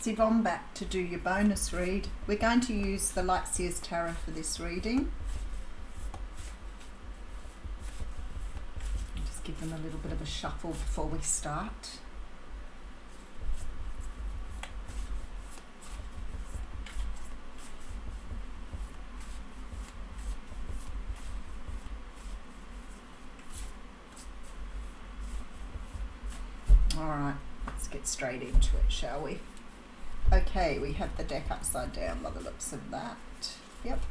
Massive on back to do your bonus read. We're going to use the Light Seers Tarot for this reading. Just give them a little bit of a shuffle before we start. Alright, let's get straight into it, shall we? Okay, we have the deck upside down by the looks of that. Yep.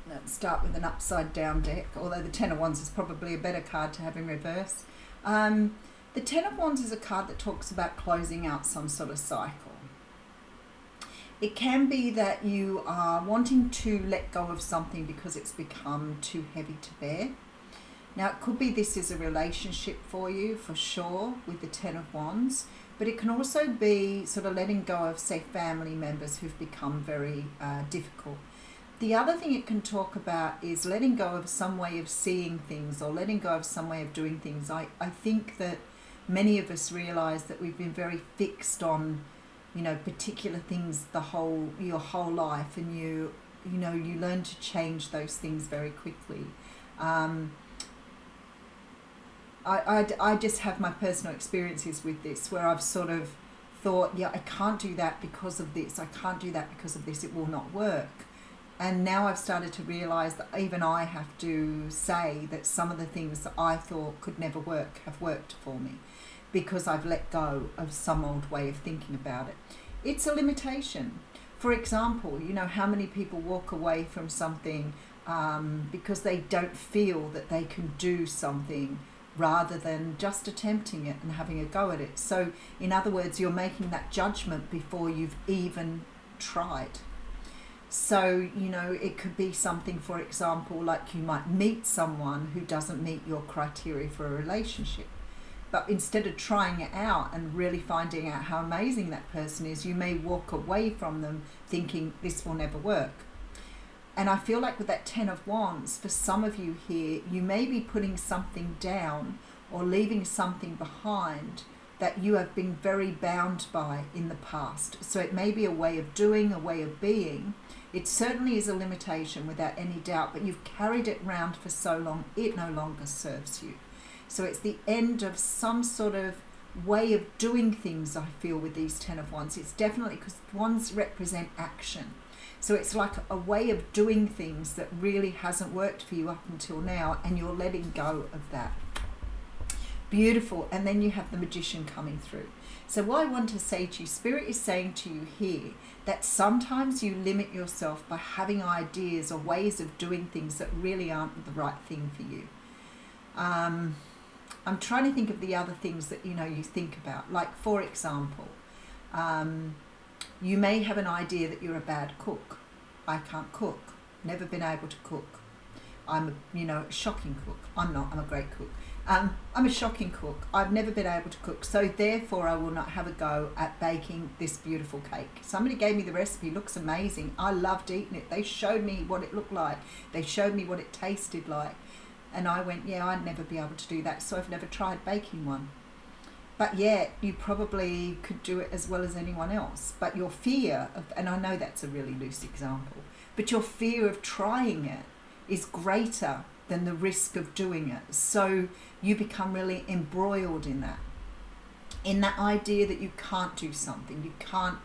Let's start with an upside down deck, although the Ten of Wands is probably a better card to have in reverse. The Ten of Wands is a card that talks about closing out some sort of cycle. It can be that you are wanting to let go of something because it's become too heavy to bear. Now, it could be this is a relationship for you, for sure, with the Ten of Wands, but it can also be sort of letting go of, say, family members who've become very difficult. The other thing it can talk about is letting go of some way of seeing things or letting go of some way of doing things. I think that many of us realise that we've been very fixed on, you know, particular things your whole life, and you learn to change those things very quickly. I just have my personal experiences with this where I've sort of thought, yeah, I can't do that because of this. I can't do that because of this. It will not work. And now I've started to realise that even I have to say that some of the things that I thought could never work have worked for me because I've let go of some old way of thinking about it. It's a limitation. For example, you know, how many people walk away from something because they don't feel that they can do something rather than just attempting it and having a go at it. So, in other words, you're making that judgment before you've even tried. So, you know, it could be something, for example, like you might meet someone who doesn't meet your criteria for a relationship. But instead of trying it out and really finding out how amazing that person is, you may walk away from them thinking this will never work. And I feel like with that Ten of Wands, for some of you here, you may be putting something down or leaving something behind that you have been very bound by in the past. So it may be a way of doing, a way of being. It certainly is a limitation without any doubt, but you've carried it around for so long, it no longer serves you. So it's the end of some sort of way of doing things, I feel, with these Ten of Wands. It's definitely because Wands represent action. So it's like a way of doing things that really hasn't worked for you up until now, and you're letting go of that. Beautiful. And then you have the Magician coming through. So what I want to say to you, Spirit is saying to you here that sometimes you limit yourself by having ideas or ways of doing things that really aren't the right thing for you. I'm trying to think of the other things that, you know, you think about. Like, for example, you may have an idea that you're a bad cook. I can't cook. Never been able to cook. I'm a shocking cook. I'm not. I'm a great cook. I'm a shocking cook. I've never been able to cook. So therefore, I will not have a go at baking this beautiful cake. Somebody gave me the recipe. Looks amazing. I loved eating it. They showed me what it looked like. They showed me what it tasted like. And I went, yeah, I'd never be able to do that. So I've never tried baking one. But yet, you probably could do it as well as anyone else. But your fear of, and I know that's a really loose example, but your fear of trying it is greater than the risk of doing it. So you become really embroiled in that idea that you can't do something, you can't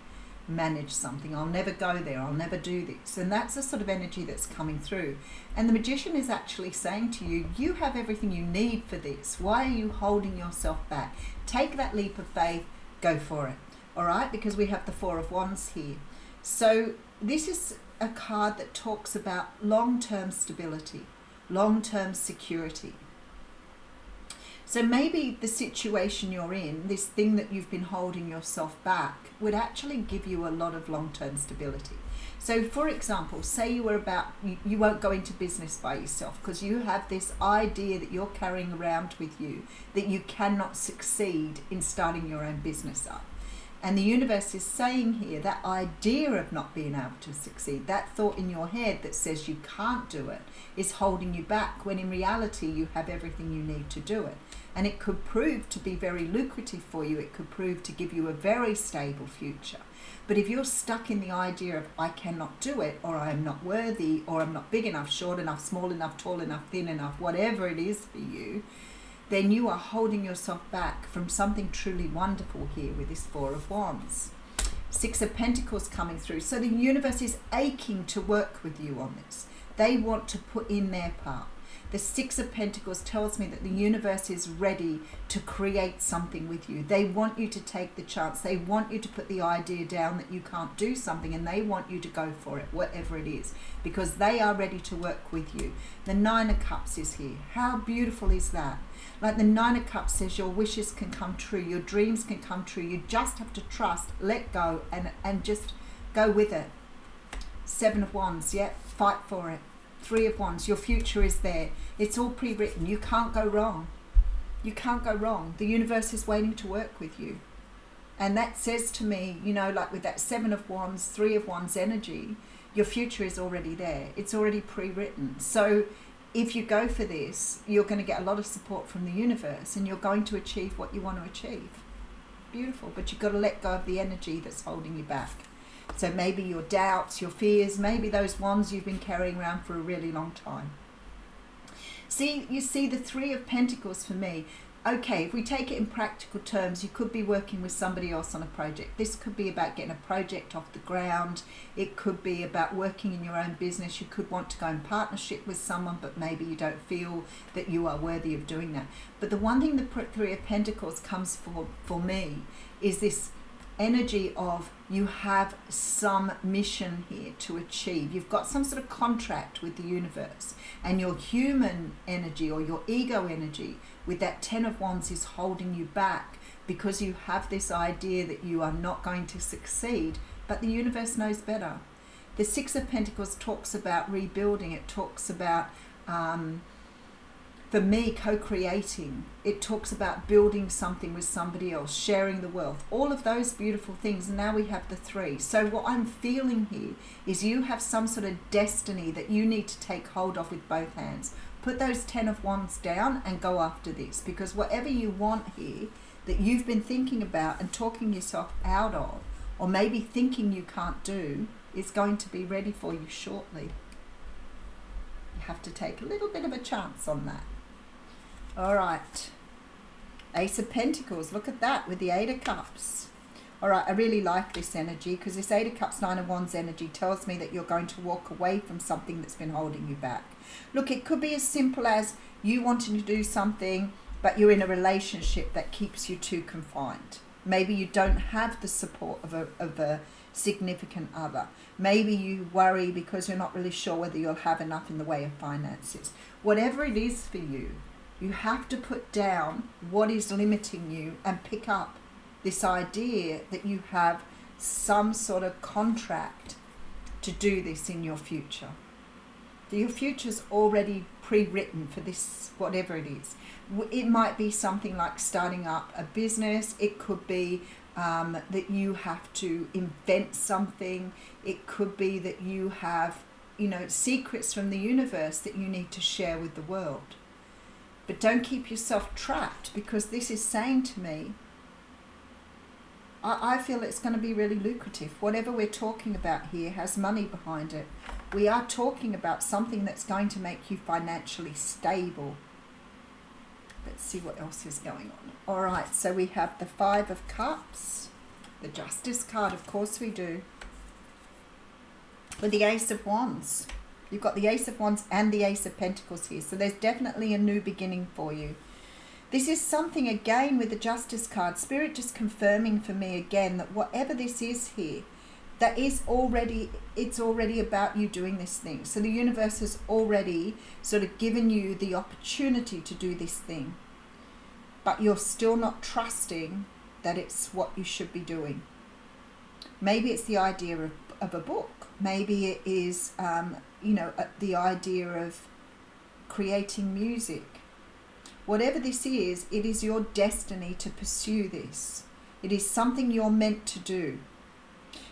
manage something, I'll never go there, I'll never do this. And that's the sort of energy that's coming through. And the Magician is actually saying to you, you have everything you need for this. Why are you holding yourself back? Take that leap of faith, go for it. All right, because we have the Four of Wands here. So this is a card that talks about long-term stability, long-term security. So maybe the situation you're in, this thing that you've been holding yourself back, would actually give you a lot of long-term stability. So for example, say you won't go into business by yourself because you have this idea that you're carrying around with you that you cannot succeed in starting your own business up. And the universe is saying here that idea of not being able to succeed, that thought in your head that says you can't do it, is holding you back, when in reality you have everything you need to do it. And it could prove to be very lucrative for you. It could prove to give you a very stable future. But if you're stuck in the idea of I cannot do it, or I am not worthy, or I'm not big enough, short enough, small enough, tall enough, thin enough, whatever it is for you, then you are holding yourself back from something truly wonderful here with this Four of Wands. Six of Pentacles coming through. So the universe is aching to work with you on this. They want to put in their part. The Six of Pentacles tells me that the universe is ready to create something with you. They want you to take the chance. They want you to put the idea down that you can't do something, and they want you to go for it, whatever it is, because they are ready to work with you. The Nine of Cups is here. How beautiful is that? Like the Nine of Cups says, your wishes can come true. Your dreams can come true. You just have to trust, let go, and just go with it. Seven of Wands, yeah, fight for it. Three of Wands, your future is there. It's all pre-written. You can't go wrong. You can't go wrong. The universe is waiting to work with you. And that says to me, you know, like with that Seven of Wands, Three of Wands energy, your future is already there. It's already pre-written. So if you go for this, you're going to get a lot of support from the universe, and you're going to achieve what you want to achieve. Beautiful. But you've got to let go of the energy that's holding you back. So maybe your doubts, your fears, maybe those wands you've been carrying around for a really long time. See, you see the Three of Pentacles for me. Okay, if we take it in practical terms, you could be working with somebody else on a project. This could be about getting a project off the ground. It could be about working in your own business. You could want to go in partnership with someone, but maybe you don't feel that you are worthy of doing that. But the one thing the Three of Pentacles comes for me is this energy of you have some mission here to achieve. You've got some sort of contract with the universe, and your human energy or your ego energy with that Ten of Wands is holding you back because you have this idea that you are not going to succeed, but the universe knows better. The Six of Pentacles talks about rebuilding. It talks about for me, co-creating. It talks about building something with somebody else, sharing the wealth, all of those beautiful things. And now we have the Three. So what I'm feeling here is you have some sort of destiny that you need to take hold of with both hands. Put those Ten of Wands down and go after this, because whatever you want here that you've been thinking about and talking yourself out of, or maybe thinking you can't do, is going to be ready for you shortly. You have to take a little bit of a chance on that. All right, Ace of Pentacles, look at that with the Eight of Cups. All right, I really like this energy, because this Eight of Cups, Nine of Wands energy tells me that you're going to walk away from something that's been holding you back. Look, it could be as simple as you wanting to do something, but you're in a relationship that keeps you too confined. Maybe you don't have the support of a significant other. Maybe you worry because you're not really sure whether you'll have enough in the way of finances. Whatever it is for you, you have to put down what is limiting you and pick up this idea that you have some sort of contract to do this in your future. Your future's already pre-written for this, whatever it is. It might be something like starting up a business. It could be that you have to invent something. It could be that you have, secrets from the universe that you need to share with the world. But don't keep yourself trapped, because this is saying to me, I feel it's going to be really lucrative. Whatever we're talking about here has money behind it. We are talking about something that's going to make you financially stable. Let's see what else is going on. All right, so we have the Five of Cups, the Justice card, of course we do, with the Ace of Wands. You've got the Ace of Wands and the Ace of Pentacles here, so there's definitely a new beginning for you. This is something, again, with the Justice card, Spirit just confirming for me again that whatever this is here, that is already, it's already about you doing this thing. So the universe has already sort of given you the opportunity to do this thing, but you're still not trusting that it's what you should be doing. Maybe it's the idea of a book. Maybe it is, the idea of creating music. Whatever this is, it is your destiny to pursue this. It is something you're meant to do.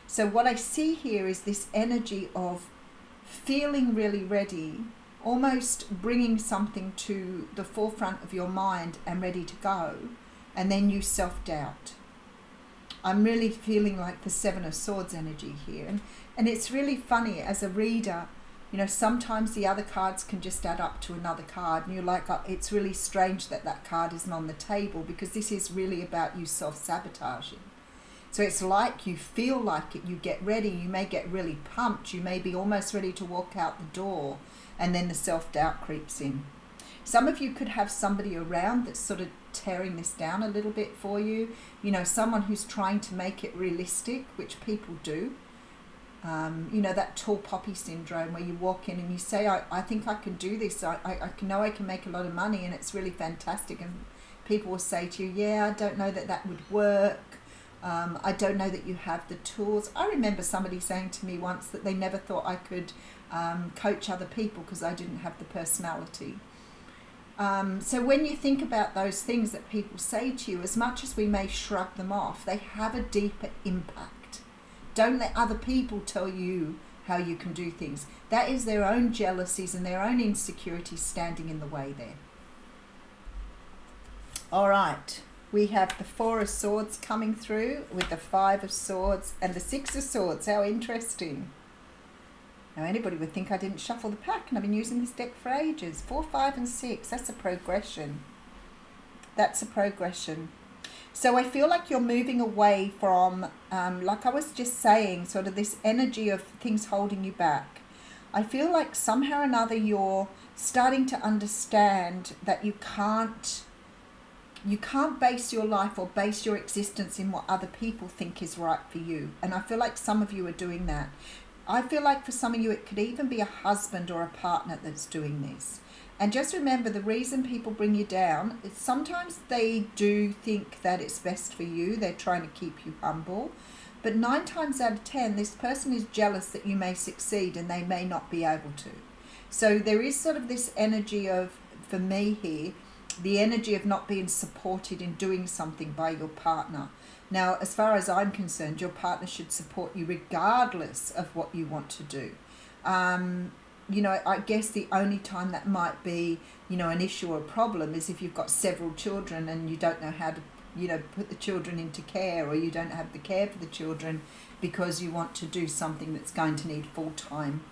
So what I see here is this energy of feeling really ready, almost bringing something to the forefront of your mind and ready to go, and then you self-doubt. I'm really feeling like the Seven of Swords energy here. And it's really funny as a reader, you know, sometimes the other cards can just add up to another card, and you're like, oh, it's really strange that that card isn't on the table, because this is really about you self-sabotaging. So it's like you feel like it, you get ready, you may get really pumped, you may be almost ready to walk out the door, and then the self-doubt creeps in. Some of you could have somebody around that's sort of tearing this down a little bit for you. You know, someone who's trying to make it realistic, which people do. You know, that tall poppy syndrome where you walk in and you say, I think I can do this. I know I can make a lot of money and it's really fantastic. And people will say to you, yeah, I don't know that would work. I don't know that you have the tools. I remember somebody saying to me once that they never thought I could coach other people because I didn't have the personality. So when you think about those things that people say to you, as much as we may shrug them off, they have a deeper impact. Don't let other people tell you how you can do things. That is their own jealousies and their own insecurities standing in the way there. All right. We have the Four of Swords coming through with the Five of Swords and the Six of Swords. How interesting. Now, anybody would think I didn't shuffle the pack, and I've been using this deck for ages. 4, 5, and 6. That's a progression. That's a progression. So I feel like you're moving away from, like I was just saying, sort of this energy of things holding you back. I feel like somehow or another you're starting to understand that you can't base your life or base your existence in what other people think is right for you. And I feel like some of you are doing that. I feel like for some of you it could even be a husband or a partner that's doing this. And just remember, the reason people bring you down is sometimes they do think that it's best for you. They're trying to keep you humble. But 9 times out of 10, this person is jealous that you may succeed and they may not be able to. So there is sort of this energy of, for me here, the energy of not being supported in doing something by your partner. Now, as far as I'm concerned, your partner should support you regardless of what you want to do. You know, I guess the only time that might be, you know, an issue or a problem is if you've got several children and you don't know how to, you know, put the children into care, or you don't have the care for the children because you want to do something that's going to need full-time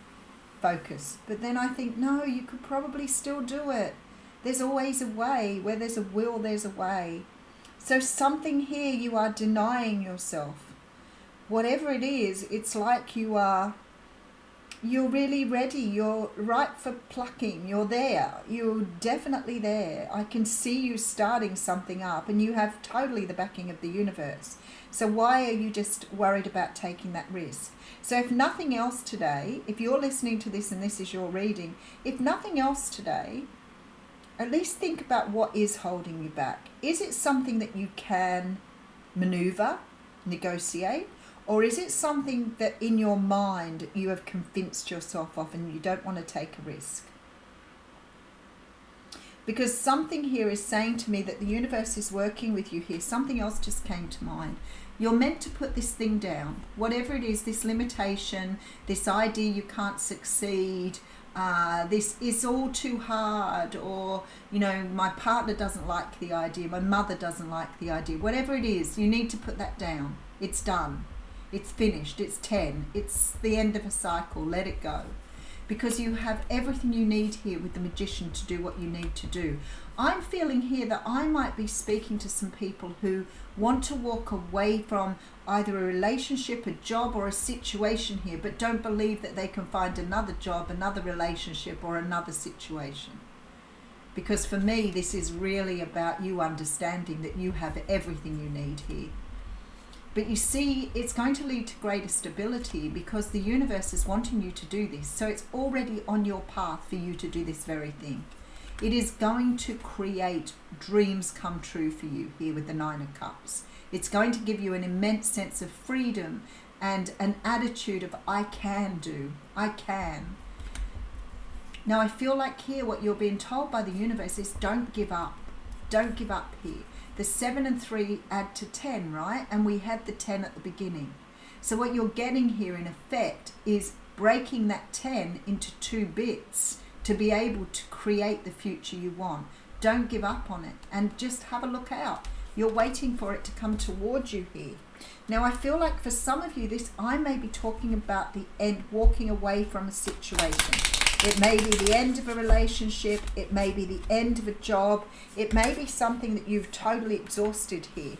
focus. But then I think, no, you could probably still do it. There's always a way. Where there's a will, there's a way. So something here you are denying yourself. Whatever it is, it's like you're really ready. You're ripe for plucking. You're there. You're definitely there. I can see you starting something up, and you have totally the backing of the universe. So why are you just worried about taking that risk? So if nothing else today, if you're listening to this and this is your reading, if nothing else today, at least think about what is holding you back. Is it something that you can maneuver, negotiate? Or is it something that in your mind you have convinced yourself of and you don't want to take a risk? Because something here is saying to me that the universe is working with you here. Something else just came to mind. You're meant to put this thing down. Whatever it is, this limitation, this idea you can't succeed, this is all too hard, or, you know, my partner doesn't like the idea, my mother doesn't like the idea. Whatever it is, you need to put that down. It's done. It's finished. It's 10. It's the end of a cycle. Let it go. Because you have everything you need here with the Magician to do what you need to do. I'm feeling here that I might be speaking to some people who want to walk away from either a relationship, a job, or a situation here, but don't believe that they can find another job, another relationship, or another situation. Because for me, this is really about you understanding that you have everything you need here. But you see, it's going to lead to greater stability because the universe is wanting you to do this. So it's already on your path for you to do this very thing. It is going to create dreams come true for you here with the 9 of Cups. It's going to give you an immense sense of freedom and an attitude of I can do, I can. Now I feel like here what you're being told by the universe is don't give up. Don't give up here. The 7 and 3 add to 10, right? And we had the 10 at the beginning. So what you're getting here in effect is breaking that 10 into 2 bits to be able to create the future you want. Don't give up on it, and just have a look out. You're waiting for it to come towards you here. Now, I feel like for some of you, I may be talking about the end, walking away from a situation. It may be the end of a relationship. It may be the end of a job. It may be something that you've totally exhausted here.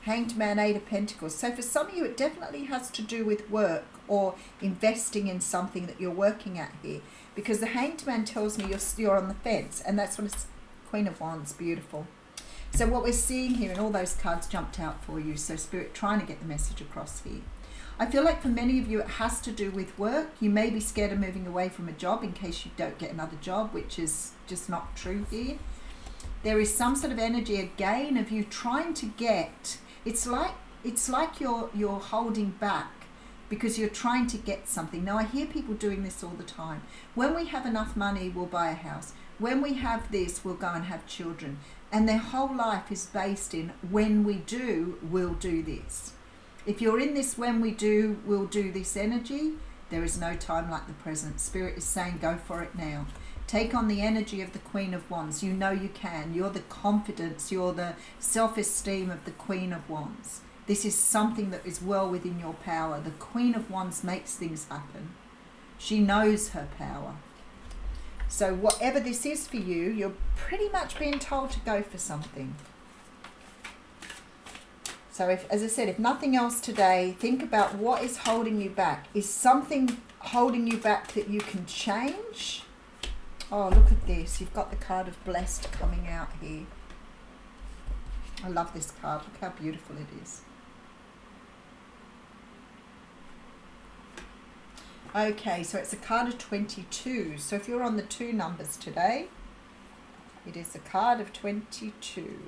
Hanged Man, Eight of Pentacles. So for some of you, it definitely has to do with work or investing in something that you're working at here. Because the Hanged Man tells me you're on the fence, and that's what it's Queen of Wands, beautiful. So what we're seeing here, and all those cards jumped out for you, so Spirit trying to get the message across here. I feel like for many of you it has to do with work. You may be scared of moving away from a job in case you don't get another job, which is just not true here. There is some sort of energy again of you trying to get, it's like you're holding back because you're trying to get something. Now I hear people doing this all the time. When we have enough money, we'll buy a house. When we have this, we'll go and have children. And their whole life is based in when we do, we'll do this. If you're in this when we do, we'll do this energy, there is no time like the present. Spirit is saying go for it now. Take on the energy of the Queen of Wands. You know you can. You're the confidence, you're the self-esteem of the Queen of Wands. This is something that is well within your power. The Queen of Wands makes things happen. She knows her power. So whatever this is for you, you're pretty much being told to go for something. So as I said, if nothing else today, think about what is holding you back. Is something holding you back that you can change? Oh, look at this. You've got the card of Blessed coming out here. I love this card. Look how beautiful it is. Okay, so it's a card of 22. So if you're on the 2 numbers today, it is a card of 22.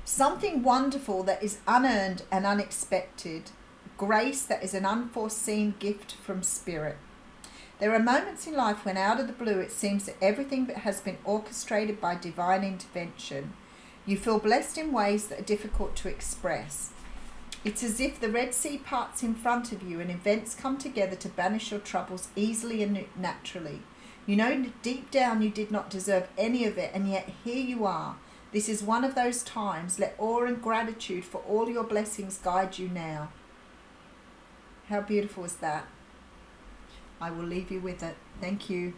Something wonderful that is unearned and unexpected. Grace that is an unforeseen gift from Spirit. There are moments in life when out of the blue it seems that everything has been orchestrated by divine intervention. You feel blessed in ways that are difficult to express. It's as if the Red Sea parts in front of you and events come together to banish your troubles easily and naturally. You know deep down you did not deserve any of it, and yet here you are. This is one of those times. Let awe and gratitude for all your blessings guide you now. How beautiful is that? I will leave you with it. Thank you.